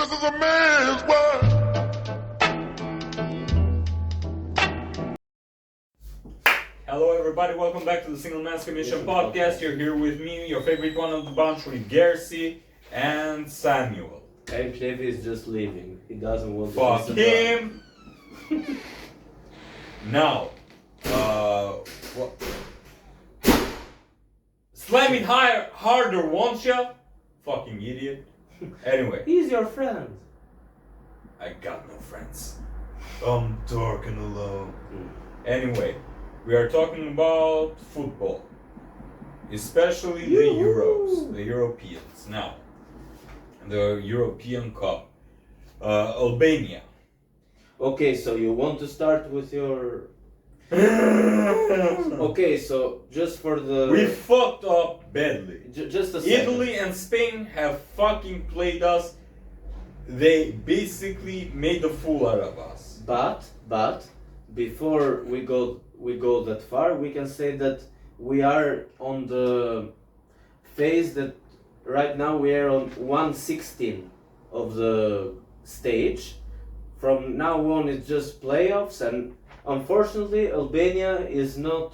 This is a man's world. Hello everybody, welcome back to the Single Man's Commission podcast. You're here with me, your favorite one of the bunch, with Gersi and Samuel. And Cliff is just leaving. He doesn't want to Fuck listen him! Now, what? Slam it higher, harder, won't ya? Fucking idiot. Anyway, He's your friend. I got no friends. I'm talking alone. Anyway, we are talking about football, especially the Euros, the Europeans. Now, the European Cup, Albania. Okay, so you want to start with your... Okay, so just for the... We fucked up badly. Just a second. Italy and Spain have fucking played us. They basically made a fool out of us. But before we go that far, we can say that we are on the phase that right now we are on 1/16 of the stage. From now on, it's just playoffs, and unfortunately, Albania is not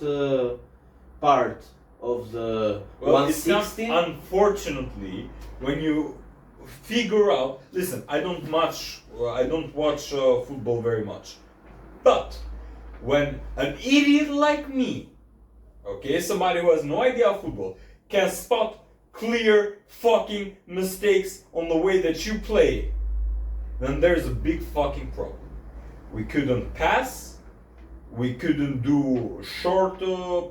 part of the Well, it's not 1/16. unfortunately when you figure out. Listen, I don't watch football very much, but when an idiot like me, okay, somebody who has no idea of football, can spot clear fucking mistakes on the way that you play, then there's a big fucking problem. We couldn't pass. We couldn't do short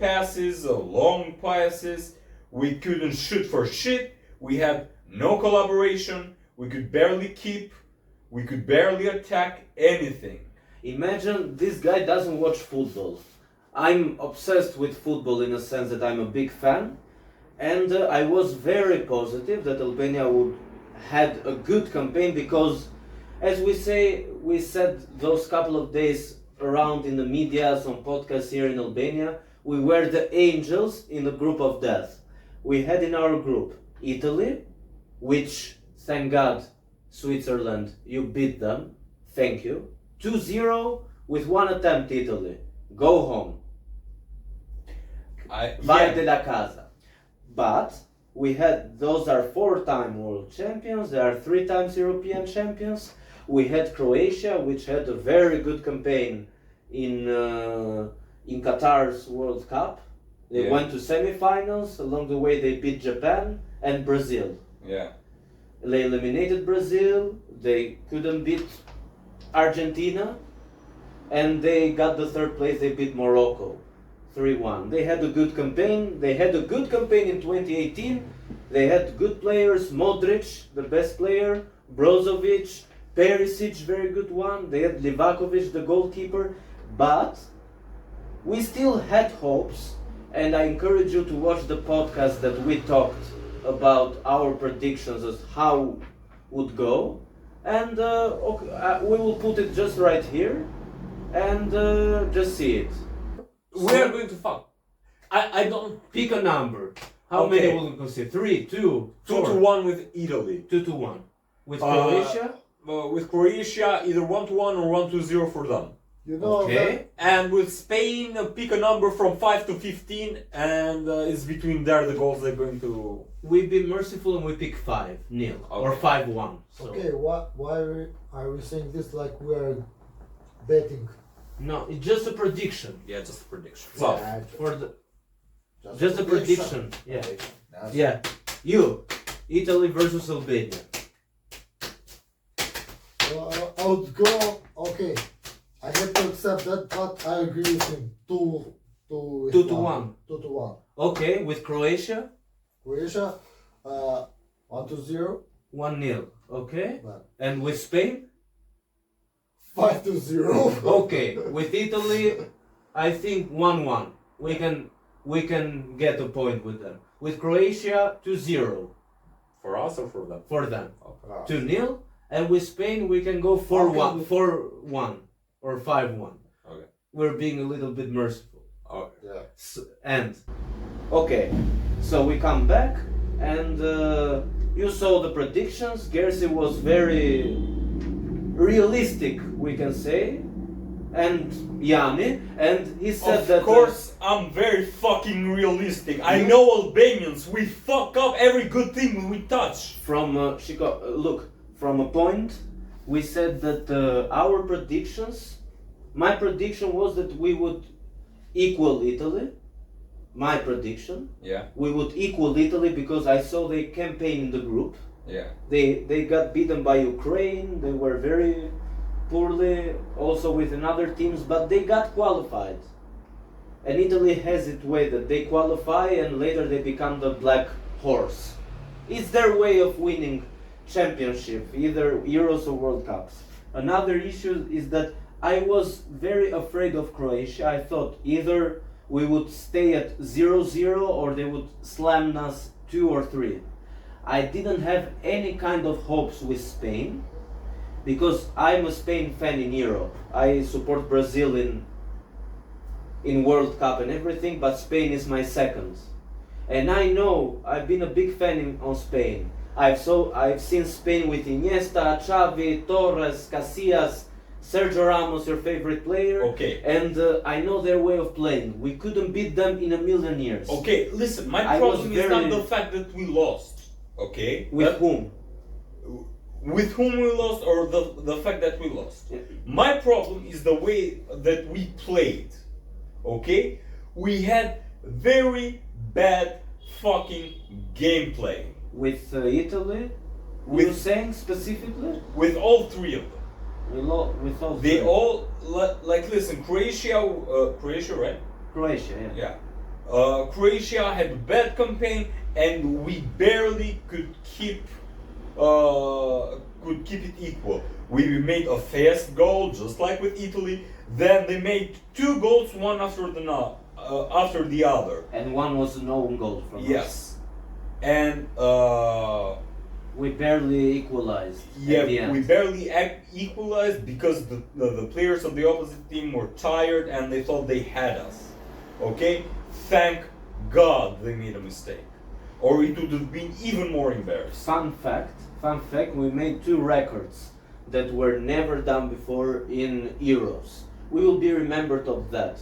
passes, long passes. We couldn't shoot for shit. We had no collaboration. We could barely keep. We could barely attack anything. Imagine this guy doesn't watch football. I'm obsessed with football in a sense that I'm a big fan, and I was very positive that Albania would had a good campaign because, as we said those couple of days around in the media, some podcasts here in Albania, we were the angels in the group of death. We had in our group Italy, which, thank God, Switzerland, you beat them. Thank you. 2-0 with one attempt, Italy. Go home. Vai de la casa. But we had, those are 4-time world champions, they are 3 times European champions. We had Croatia, which had a very good campaign in Qatar's World Cup. They went to semi-finals. Along the way, they beat Japan and Brazil. Yeah. They eliminated Brazil. They couldn't beat Argentina, and they got the 3rd place. They beat Morocco 3-1. They had a good campaign. They had a good campaign in 2018. They had good players. Modric, the best player. Brozovic, Perisic, very good one. They had Livakovic, the goalkeeper. But we still had hopes, and I encourage you to watch the podcast that we talked about our predictions as how would go. And we will put it just right here and just see it. We are going to fuck. I don't Pick a number. How Okay. many will you consider? 3, 2, 4. 2-1 with Italy. 2-1. With Croatia? With Croatia, either 1-1 or 1-0 for them. You know Okay. And with Spain, pick a number from 5 to 15, and it's between there the goals they're going to. We be merciful and we pick 5-0 or Okay. 5-1. So. Okay, why are we saying this like we are betting? No, it's just a prediction. Yeah, just a prediction. Yeah, For the just a prediction. Yeah. That's- Yeah. You, Italy versus Albania. I would go. Okay, I have to accept that, but I agree with him. 2 to 1. 2-1. Okay, with Croatia, Croatia, 1-0. 1-0. Okay, But and with Spain. 5-0. Okay, with Italy, I think 1-1. We can get a point with them. With Croatia, 2-0 For us or for them? for them. Ah. 2-0, and with Spain we can go 4-1, Okay. 4-1 or 5-1. Okay. We're being a little bit merciful. Okay. Yeah. And okay, so we come back, and You saw the predictions. Gersi was very realistic, we can say, and Yanni, and he said that. Of course, I'm very fucking realistic. I You- know Albanians. We fuck up every good thing we touch. From look, from a point, we said that our predictions. My prediction was that we would equal Italy. My prediction. Yeah, We would equal Italy because I saw they campaign in the group. yeah. They got beaten by Ukraine. They were very poorly, also with another teams, but they got qualified. And Italy has it way that they qualify and later they become the black horse. It's their way of winning championship, either Euros or World Cups. Another issue is that I was very afraid of Croatia. I thought either we would stay at 0-0 or they would slam us 2 or 3. I didn't have any kind of hopes with Spain because I'm a Spain fan in Europe. I support Brazil in World Cup and everything, but Spain is my second. And I know I've been a big fan on Spain. I've seen Spain with Iniesta, Xavi, Torres, Casillas, Sergio Ramos, your favorite player. Okay. And I know their way of playing. We couldn't beat them in a million years. Okay, listen, my I was problem is not very- the fact that we lost. Okay? With That- whom? with whom we lost or the fact that we lost. Yeah. My problem is the way that we played. Okay? We had very bad fucking gameplay With Italy? With- You saying specifically? with all three of them. With all They three. all like listen, Croatia, right? Croatia, yeah. Yeah. Croatia had a bad campaign and we barely could keep it equal. We made a fast goal just like with Italy. Then they made 2 goals, one after the other. And one was an own goal from us. Yes. And We barely equalized yeah, at the end. we barely equalized because the players of the opposite team were tired and they thought they had us. Okay? Thank God they made a mistake. Or it would have been even more embarrassing. Fun fact, we made 2 records that were never done before in Euros. We will be remembered of that.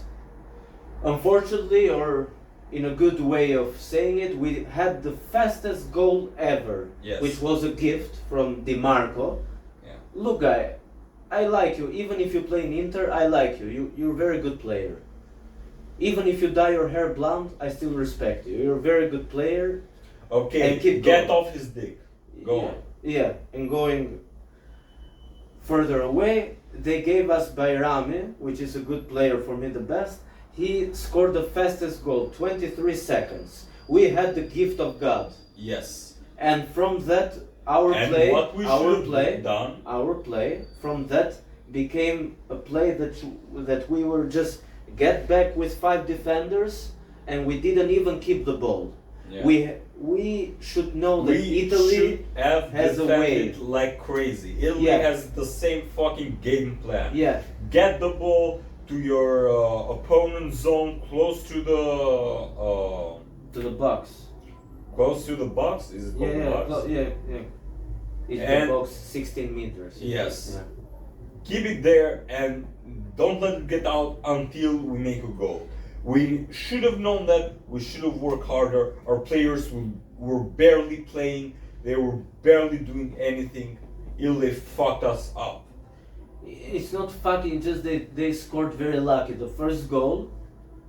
Unfortunately, or in a good way of saying it, we had the fastest goal ever, Yes. which was a gift from Di Marco. Yeah. Look, I like you. Even if you play in Inter, I like you. You're a very good player. Even if you dye your hair blonde, I still respect you. You're a very good player. Okay, And keep get going. off his dick. Go yeah, on. Yeah, and going further away, they gave us Bayrami, which is a good player, for me the best. He scored the fastest goal, 23 seconds. We had the gift of God. Yes. And from that, our And play, what we our should play, have done. our play, from that became a play that we were just get back with 5 defenders, and we didn't even keep the ball. Yeah. We should know that We Italy should have has a way. defended like crazy. Italy Yeah. has the same fucking game plan. Yeah, Get the ball to your opponent's zone, close to to the box. the box. Is it called Yeah, the box? yeah. It's And- the box 16 meters. Yes. Yeah. Keep it there and don't let it get out until we make a goal. We should have known that. We should have worked harder. Our players were barely playing. They were barely doing anything. Italy fucked us up. It's not fucking just they scored very lucky. The first goal,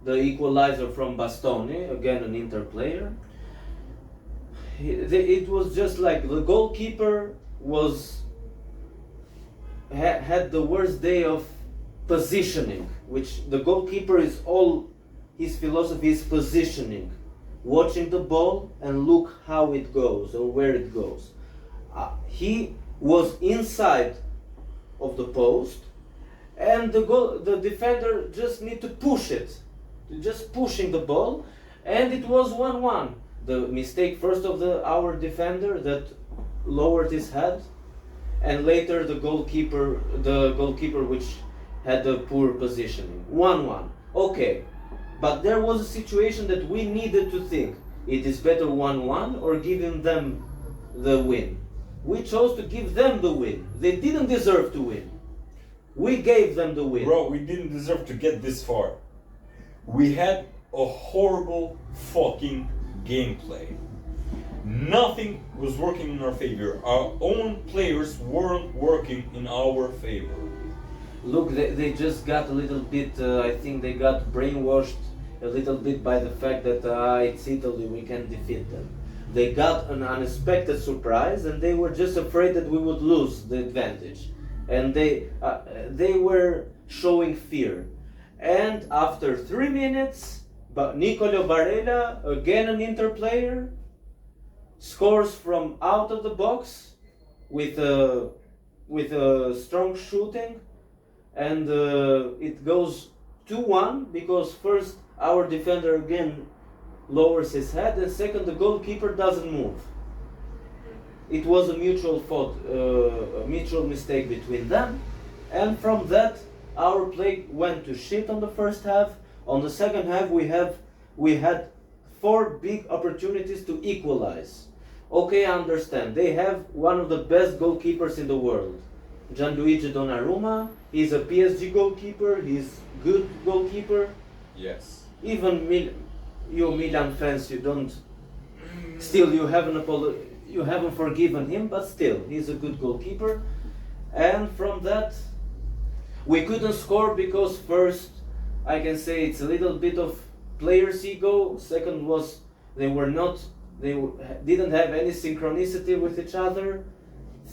the equalizer from Bastoni, again an Inter player. It was just like the goalkeeper had the worst day of positioning, which the goalkeeper is all his philosophy is positioning, watching the ball and look how it goes or where it goes. He was inside of the post, and the defender just need to push it, just pushing the ball, and it was 1-1. The mistake first of our defender that lowered his head, and later the goalkeeper which had the poor positioning. 1-1. Okay, but there was a situation that we needed to think: it is better 1-1 or giving them the win. We chose to give them the win. They didn't deserve to win. We gave them the win. Bro, we didn't deserve to get this far. We had a horrible fucking gameplay. Nothing was working in our favor. Our own players weren't working in our favor. Look, they just got a little bit, I think they got brainwashed a little bit by the fact that it's Italy, we can defeat them. They got an unexpected surprise and they were just afraid that we would lose the advantage. And they were showing fear. And after 3 minutes, Nicolo Barella, again an Inter player, scores from out of the box with a strong shooting, and it goes 2-1 because first our defender again lowers his head, and second the goalkeeper doesn't move. It was a mutual fault, a mutual mistake between them, and from that our play went to shit on the first half. On the second half we had 4 big opportunities to equalize. Okay, I understand. They have one of the best goalkeepers in the world, Gianluigi Donnarumma. He's a PSG goalkeeper. He's good goalkeeper. Yes. Even you Milan fans, you don't. Still, you haven't forgiven him, but still, he's a good goalkeeper. And from that, we couldn't score because first, I can say it's a little bit of players' ego. Second was they didn't have any synchronicity with each other.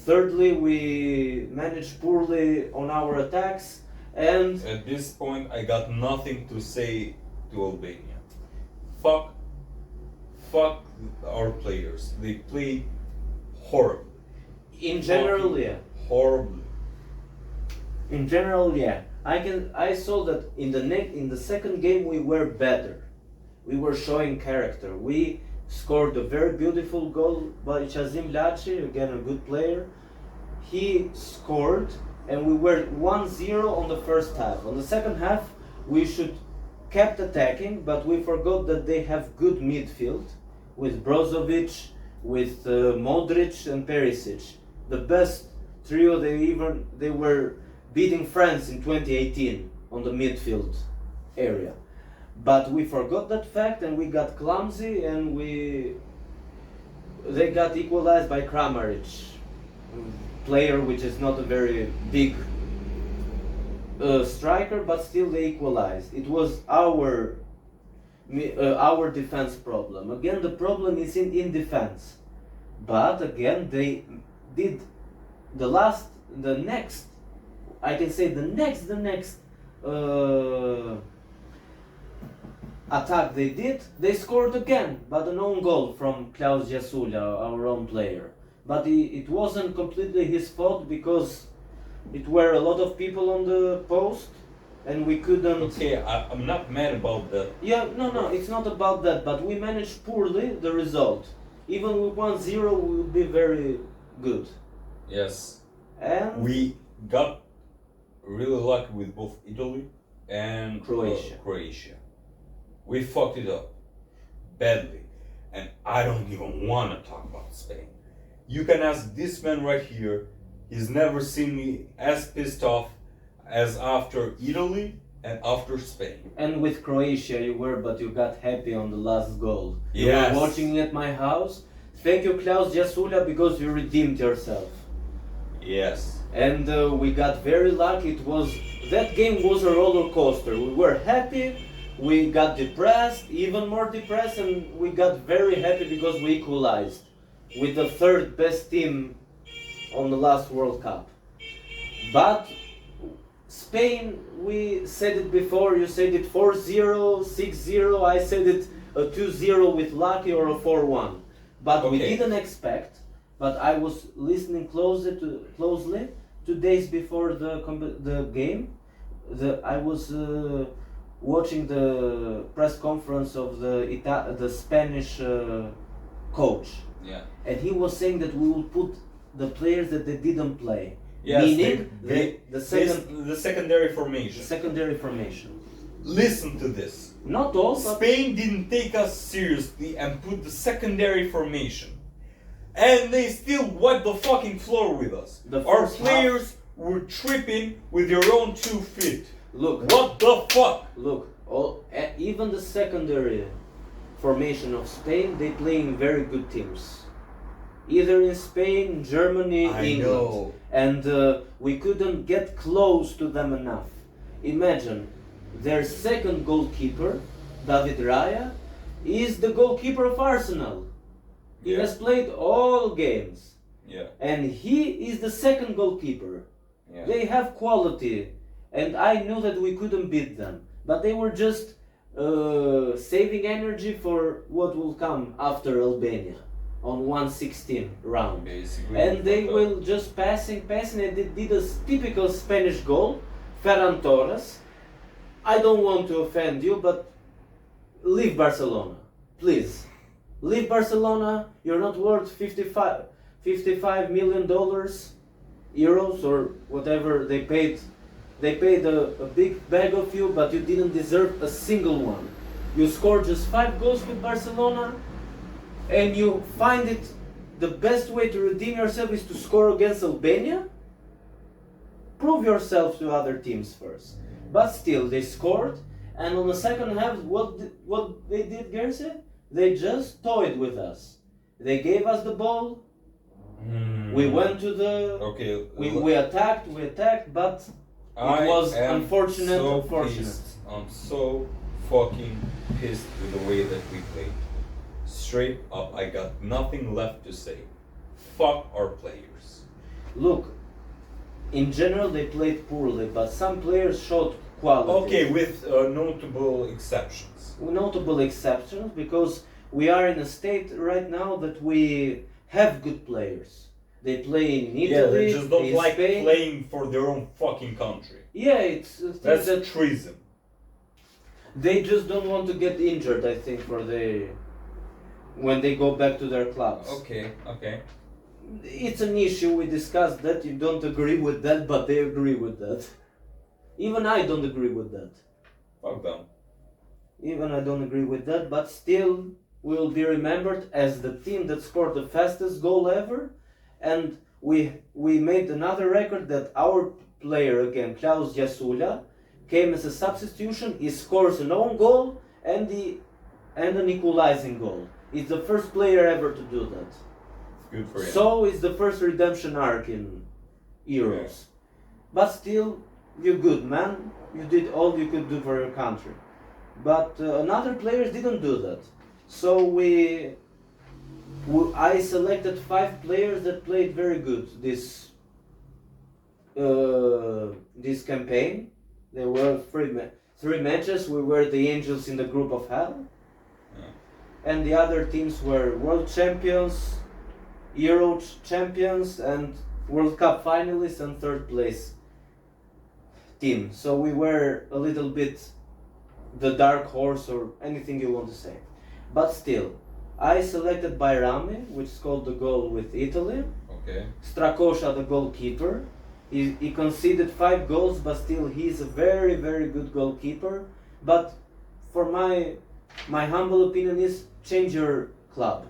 Thirdly, we managed poorly on our attacks, and at this point I got nothing to say to Albania. Fuck our players. They played horribly. in general, Fucking yeah. Horribly. In general, yeah. I saw that in the second game we were better. We were showing character. We scored a very beautiful goal by Chazim Laci, again a good player. He scored and we were 1-0 on the first half. On the second half we should kept attacking, but we forgot that they have good midfield with Brozovic, with Modric and Perisic. The best trio. They were beating France in 2018 on the midfield area. But we forgot that fact and we got clumsy and they got equalized by Kramaric, player which is not a very big striker, but still they equalized. It was our defense problem. Again, the problem is in defense. But again, they did the next attack they scored again, but an own goal from Klaus Jasula, our own player. But it wasn't completely his fault because it were a lot of people on the post and we couldn't... Okay, I'm not mad about that. Yeah, no, it's not about that, but we managed poorly the result. Even with 1-0 we would be very good. Yes. And We got really lucky with both Italy and Croatia. We fucked it up badly, and I don't even want to talk about Spain. You can ask this man right here. He's never seen me as pissed off as after Italy and after Spain. And with Croatia you were, but you got happy on the last goal. You Yes. were watching at my house. Thank you, Klaus Jasula, because you redeemed yourself. Yes. And we got very lucky. That game was a roller coaster. We were happy, we got depressed, even more depressed, and we got very happy because we equalized with the third best team on the last World Cup. But Spain, we said it before, you said it 4-0, 6-0, I said it a 2-0 with lucky or a 4-1. But we Okay. didn't expect, but I was listening closely 2 days before the game. I was watching the press conference of the Spanish coach, Yeah. and he was saying that we will put the players that they didn't play, Yes, meaning the secondary formation. secondary formation. Listen to this. Not all, but Spain didn't take us seriously and put the secondary formation. and they still wiped the fucking floor with us. The Our first players were tripping with their own 2 feet. Look, What the fuck? look. Even the secondary formation of Spain, they playing very good teams. Either in Spain, Germany, I England, know. and we couldn't get close to them enough. Imagine, their second goalkeeper, David Raya, is the goalkeeper of Arsenal. He Yeah. has played all games, Yeah. and he is the second goalkeeper. Yeah. They have quality, and I knew that we couldn't beat them. But they were just saving energy for what will come after Albania on 1/16 round. Basically. And they fucked up. will just passing, and they did a typical Spanish goal, Ferran Torres. I don't want to offend you, but leave Barcelona, please. Leave Barcelona. You're not worth $55 million, euros or whatever they paid. They paid a big bag of you, but you didn't deserve a single one. You scored just 5 goals with Barcelona, and you find it the best way to redeem yourself is to score against Albania? Prove yourself to other teams first. But still, they scored, and on the second half, what they did, Gerse? They just toyed with us. They gave us the ball. We went to the. Okay. We attacked, but it was am unfortunate. so Unfortunate. pissed. I'm so fucking pissed with the way that we played. Straight up, I got nothing left to say. Fuck our players. Look, in general they played poorly, but some players showed quality. Okay, with notable exceptions. Notable exceptions, because we are in a state right now that we have good players. They play in Italy, Yeah, they just don't in like Spain. playing for their own fucking country. Yeah, it's things That's that treason. they just don't want to get injured. I think when they go back to their clubs. Okay, okay. It's an issue. We discussed that. You don't agree with that, but they agree with that. Even I don't agree with that. Fuck them. Even I don't agree with that, but still will be remembered as the team that scored the fastest goal ever, and we made another record that our player again, Klaus Jasula, came as a substitution. He scores an own goal and an equalizing goal. He's the first player ever to do that. Good for him. So it's the first redemption arc in Euros. But still, you're good, man. You did all you could do for your country. But another players didn't do that. So I selected 5 players that played very good this campaign. There were 3 matches. We were the Angels in the group of hell. And the other teams were world champions, Euro champions, and World Cup finalists and 3rd place team. So we were a little bit the dark horse or anything you want to say. But still, I selected Bayrami, which scored the goal with Italy. Okay. Strakosha, the goalkeeper. He conceded 5 goals, but still he's a very, very good goalkeeper. But for my humble opinion is change your club.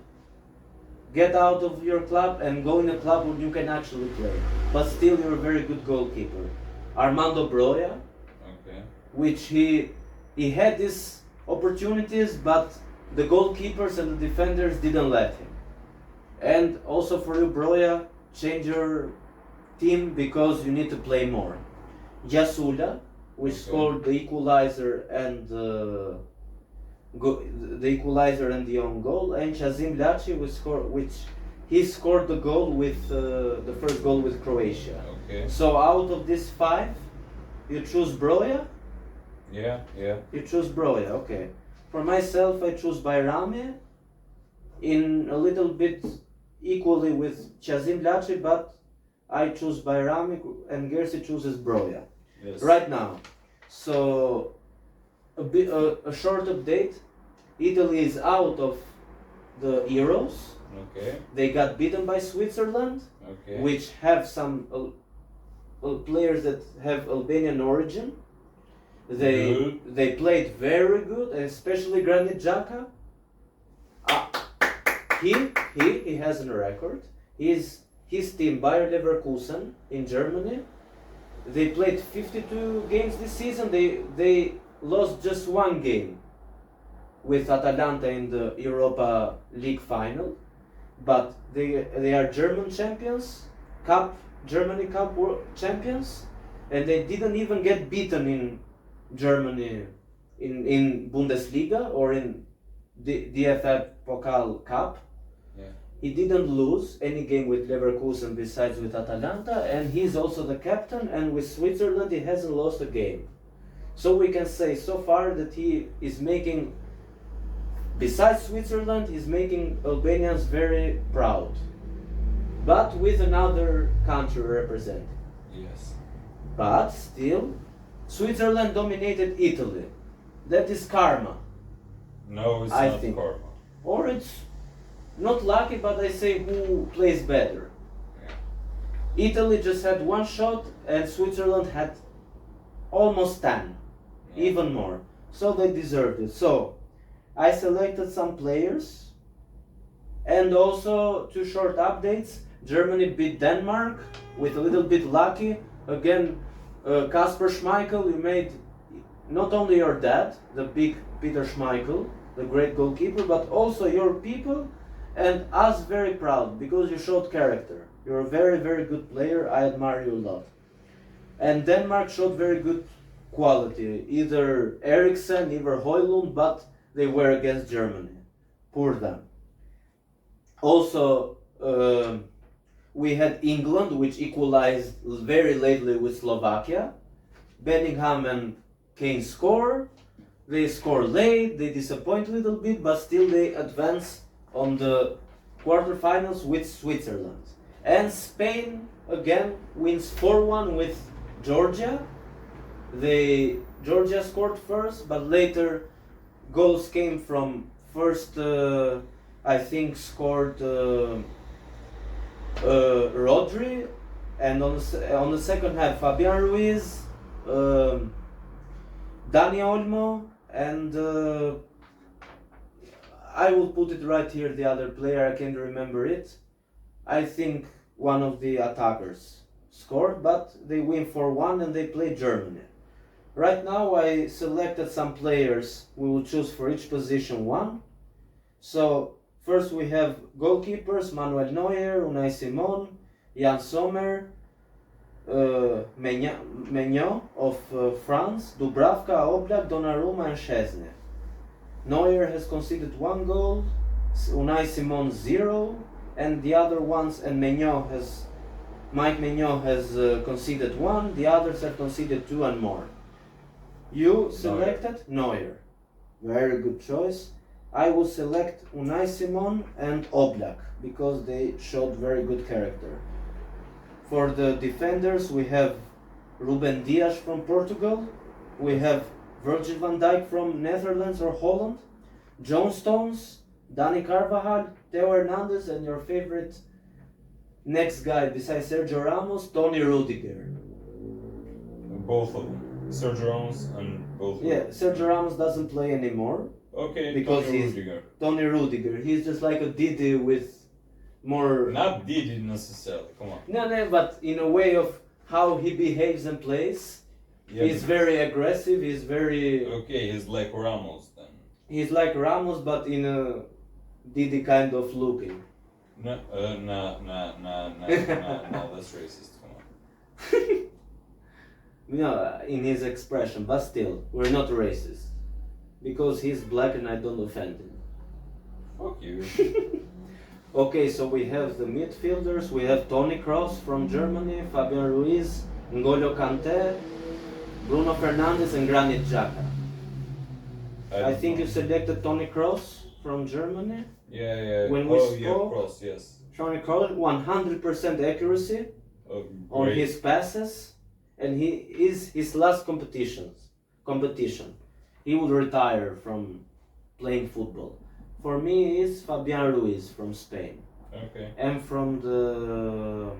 Get out of your club and go in a club where you can actually play. But still you're a very good goalkeeper. Armando Broja, Okay. which he had these opportunities, but the goalkeepers and the defenders didn't let him. And also for you, Broja, change your team because you need to play more. Jasula, which Okay. scored the equalizer and the own goal, and Chazim Laci, which he scored the goal with the first goal with Croatia. Okay. So out of these 5, you choose Broja. Yeah, yeah. You choose Broja, okay. For myself, I choose Bayrami in a little bit equally with Chazim Laci, but I choose Bayrami and Gersi chooses Broja. Yes. Right now. So, a short update. Italy is out of the Euros. Okay. They got beaten by Switzerland, Okay. which have some players that have Albanian origin. They played very good, and especially Granit Xhaka. he has a record. His team Bayer Leverkusen in Germany. They played 52 games this season. They lost just one game with Atalanta in the Europa League final, but they are German champions, Germany Cup champions, and they didn't even get beaten in Germany in Bundesliga or in the DFB Pokal Cup. Yeah. He didn't lose any game with Leverkusen besides with Atalanta, and he's also the captain, and with Switzerland he hasn't lost a game. So we can say so far that he is making, besides Switzerland, he's making Albanians very proud. But with another country represented. Yes. But still, Switzerland dominated Italy. That is karma. No, it's I not think. karma. Or it's not lucky, but I say who plays better. Yeah. Italy just had one shot and Switzerland had almost 10, Yeah. even more. So they deserved it. So I selected some players and also two short updates. Germany beat Denmark with a little bit lucky. Again, Kasper Schmeichel, you made not only your dad, the big Peter Schmeichel, the great goalkeeper, but also your people and us very proud because you showed character. You're a very, very good player. I admire you a lot. And Denmark showed very good quality. Either Eriksen, either Højlund, but they were against Germany. Poor them. Also, we had England, which equalized very lately with Slovakia. Bellingham and Kane score. They score late, they disappoint a little bit, but still they advance on the quarterfinals with Switzerland. And Spain again wins 4-1 with Georgia. Georgia scored first, but later goals came from first, I think scored Rodri, and on the second half Fabian Ruiz, Dani Olmo, and I will put it right here, the other player, I can't remember it. I think one of the attackers scored, but they win 4-1 and they play Germany. Right now I selected some players, we will choose for each position one. So first we have goalkeepers, Manuel Neuer, Unai Simon, Jan Sommer, Maignan of France, Dubravka, Oblak, Donnarumma and Szczesny. Neuer has conceded 1 goal, Unai Simon 0, and the other ones, and Mike Maignan has conceded 1, the others have conceded 2 and more. You selected Neuer. Very good choice. I will select Unai Simon and Oblak because they showed very good character. For the defenders, we have Ruben Dias from Portugal, we have Virgil van Dijk from Netherlands or Holland, John Stones, Dani Carvajal, Theo Hernandez, and your favorite next guy besides Sergio Ramos, Tony Rudiger. Both of them. Sergio Ramos and both of them. Yeah, Sergio Ramos doesn't play anymore. Okay, Because Tony he's- Rudiger. Tony Rudiger, he's just like a Didi with more... Not Didi necessarily, come on. No, but in a way of how he behaves and plays, Yeah, he's very aggressive, he's very... okay, he's like Ramos then. He's like Ramos, but in a Didi kind of looking. No, that's racist, come on. No, in his expression, but still, we're not racist. Because he's black and I don't offend him. Fuck you. Okay, so we have the midfielders, we have Toni Kroos from Germany, Fabian Ruiz, N'Golo Kante, Bruno Fernandes and Granit Xhaka. I think you selected Toni Kroos from Germany. Yeah. When we yeah, spoke- Cross, yes. Toni Kroos, 100% accuracy on Great. his passes, and he is his last competition. He will retire from playing football. For me, it's Fabian Ruiz from Spain. Okay. And from the,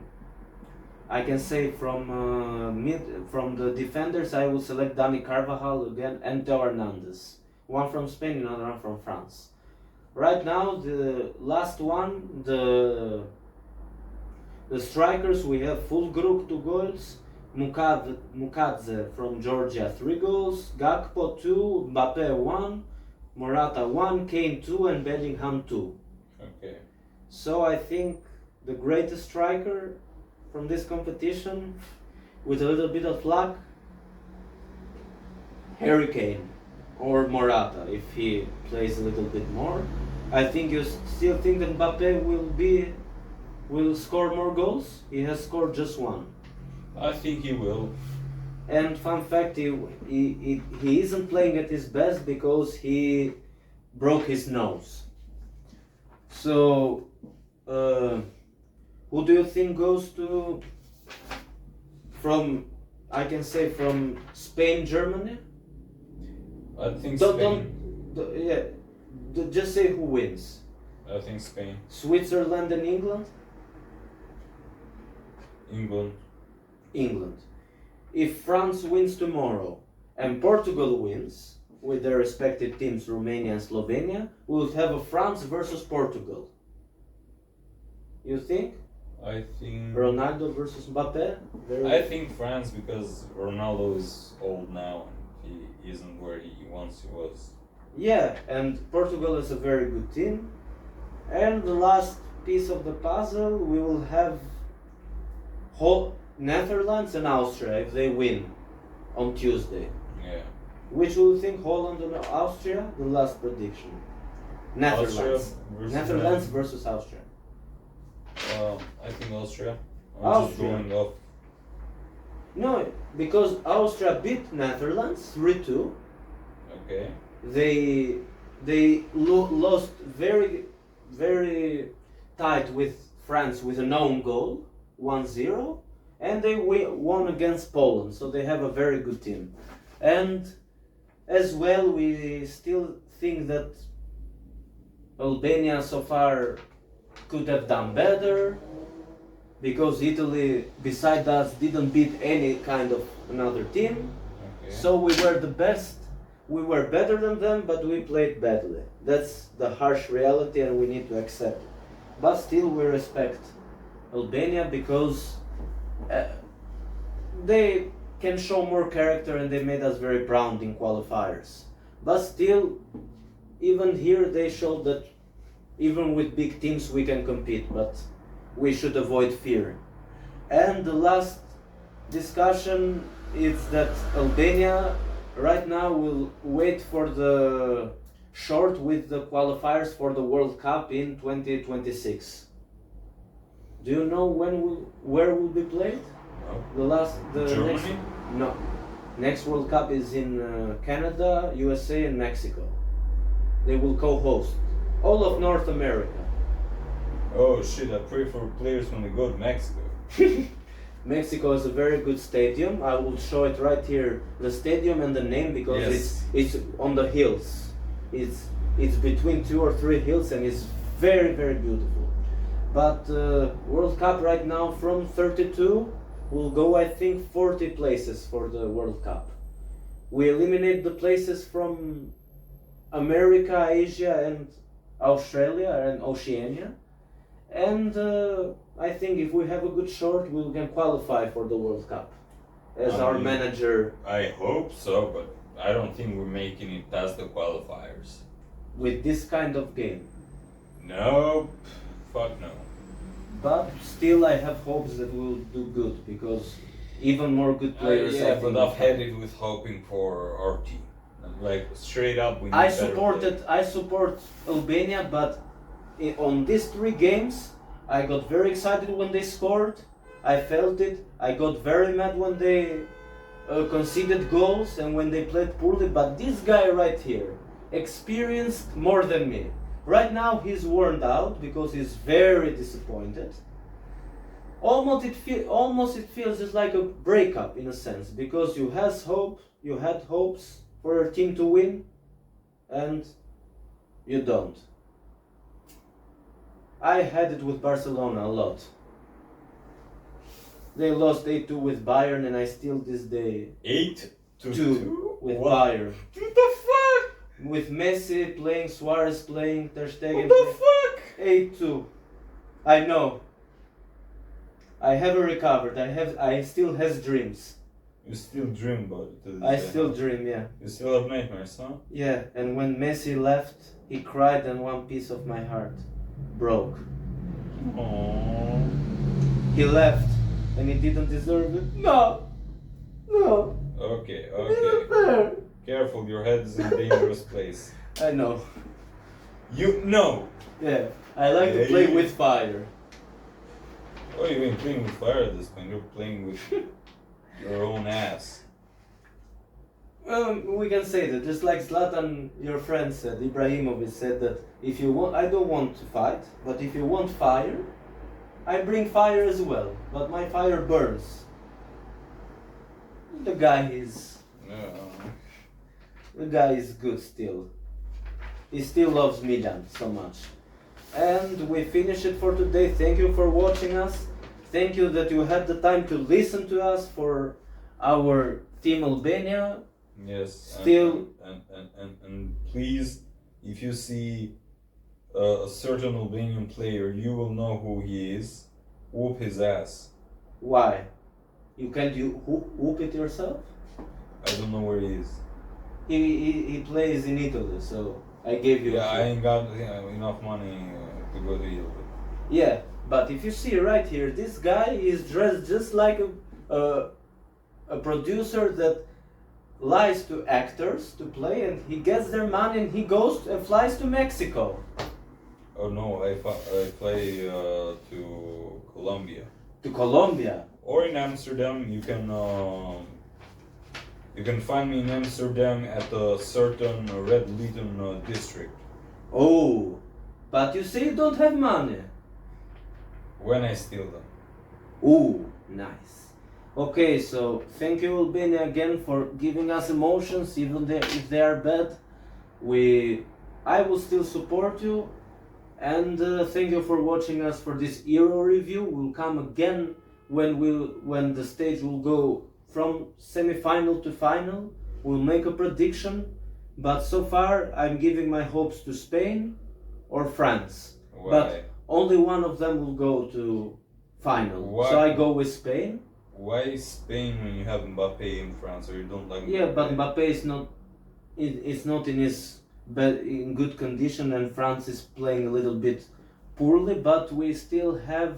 I can say from the defenders, I will select Dani Carvajal again and Theo Hernandez. One from Spain, another one from France. right now, the last one, the strikers, we have Fulgruk 2 goals, Mukadze from Georgia 3 goals, Gakpo 2, Mbappe 1, Morata 1, Kane 2, and Bellingham 2. Okay. So I think the greatest striker from this competition, with a little bit of luck, Harry Kane or Morata if he plays a little bit more. I think you still think that Mbappe will score more goals. He has scored just one. I think he will. And fun fact, he isn't playing at his best because he broke his nose. So, who do you think goes to from Spain, Germany? I think Spain. Just say who wins. I think Spain. Switzerland and England? England. England. If France wins tomorrow and Portugal wins with their respective teams, Romania and Slovenia, we'll have a France versus Portugal. You think? I think. Ronaldo versus Mbappe? I think France because Ronaldo is old now and he isn't where he once was. Yeah, and Portugal is a very good team. And the last piece of the puzzle, we will have Netherlands and Austria if they win on Tuesday. Yeah. Which will you think, Holland and Austria? The last prediction. Netherlands. Netherlands versus Austria. I think Austria. I'm just Austria. going off. No, because Austria beat Netherlands 3-2. Okay. They lost very, very tight with France with an own goal, 1-0, and they won against Poland, so they have a very good team. And as well, we still think that Albania so far could have done better, because Italy, beside us, didn't beat any kind of another team. Okay. So we were the best. We were better than them, but we played badly. That's the harsh reality, and we need to accept it. But still, we respect Albania because they can show more character, and they made us very proud in qualifiers. But still, even here, they showed that even with big teams we can compete, but we should avoid fear. And the last discussion is that Albania right now will wait for the short with the qualifiers for the World Cup in 2026. Do you know where will be played? No. Germany? Next World Cup is in Canada, USA and Mexico. They will co-host all of North America. Oh shit! I pray for players when they go to Mexico. Mexico is a very good stadium. I will show it right here, the stadium and the name, because Yes. it's on the hills. It's between 2 or 3 hills, and it's very, very beautiful. But World Cup right now from 32 will go, I think, 40 places for the World Cup. We eliminate the places from America, Asia and Australia and Oceania. And I think if we have a good short, we can qualify for the World Cup. As our manager, I hope so, but I don't think we're making it past the qualifiers. with this kind of game. Nope. Fuck no. But still, I have hopes that we'll do good, because even more good players. I Yeah, think but will I've come. had it with hoping for our team. Like straight up, we need I better I support Albania, but on these 3 games, I got very excited when they scored. I felt it. I got very mad when they conceded goals and when they played poorly. But this guy right here experienced more than me. Right now he's worn out because he's very disappointed. Almost it feels just like a breakup in a sense, because you had hopes for your team to win, and you don't. I had it with Barcelona a lot. They lost 8-2 with Bayern, and I still this day 8-2 2 with What? Bayern. What the fuck? with Messi playing, Suarez playing, Ter Stegen What the fuck? playing. 8-2. I know. I haven't recovered. I still has dreams. You still dream about it to this I day, still huh? dream, yeah. You still have nightmares, huh? Yeah, and when Messi left, he cried and one piece of my heart broke. Aww. He left and he didn't deserve it. No! No! Okay, It's okay. fair. Careful, your head is in a dangerous place. I know. You know. Yeah, I like to Yeah, play you- with fire. Oh, you ain't playing with fire at this point. You're playing with your own ass. We can say that, just like Zlatan, your friend said, Ibrahimovic said that if you want, I don't want to fight, but if you want fire, I bring fire as well, but my fire burns. The guy is good still. He still loves Milan so much. And we finish it for today. Thank you for watching us. Thank you that you had the time to listen to us for our Team Albania. Yes. Still- And please, if you see a certain Albanian player, you will know who he is. Whoop his ass. Why? You can't whoop it yourself? I don't know where he is. He plays in Italy, so I gave you. Yeah, I ain't got enough money to go to Italy. Yeah, but if you see right here, this guy is dressed just like a producer that lies to actors to play, and he gets their money and he goes and flies to Mexico. Oh no, I fly to Colombia. To Colombia. Or in Amsterdam. You can find me in Amsterdam at a certain Red Leiden district. Oh, but you say you don't have money. When I steal them. Ooh, nice. Okay, so thank you Albania again for giving us emotions, even if they are bad. I will still support you, and thank you for watching us for this Euro review. We'll come again when the stage will go from semi-final to final. We'll make a prediction, but so far I'm giving my hopes to Spain or France. Why? But only one of them will go to final. Why? So I go with Spain. Why Spain when you have Mbappe in France, or you don't like Mbappe? Yeah, but Mbappe is not. It's not in good condition, and France is playing a little bit poorly. But we still have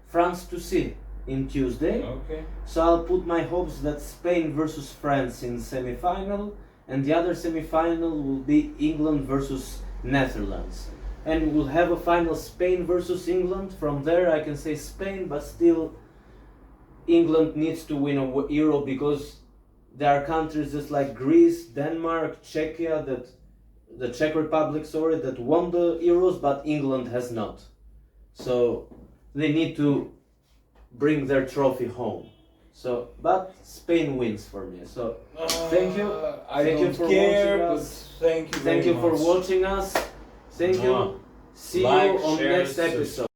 France to see in Tuesday. Okay. So I'll put my hopes that Spain versus France in semi-final, and the other semi-final will be England versus Netherlands. And we'll have a final Spain versus England. From there I can say Spain, but still England needs to win a Euro, because there are countries just like Greece, Denmark, Czechia, the Czech Republic, that won the Euros, but England has not. So they need to bring their trophy home. So, but Spain wins for me. So thank you. I Thank you don't for care, watching but us. thank you very Thank you for much. watching us. Thank you. Mwah. See Like, you on share, next episode.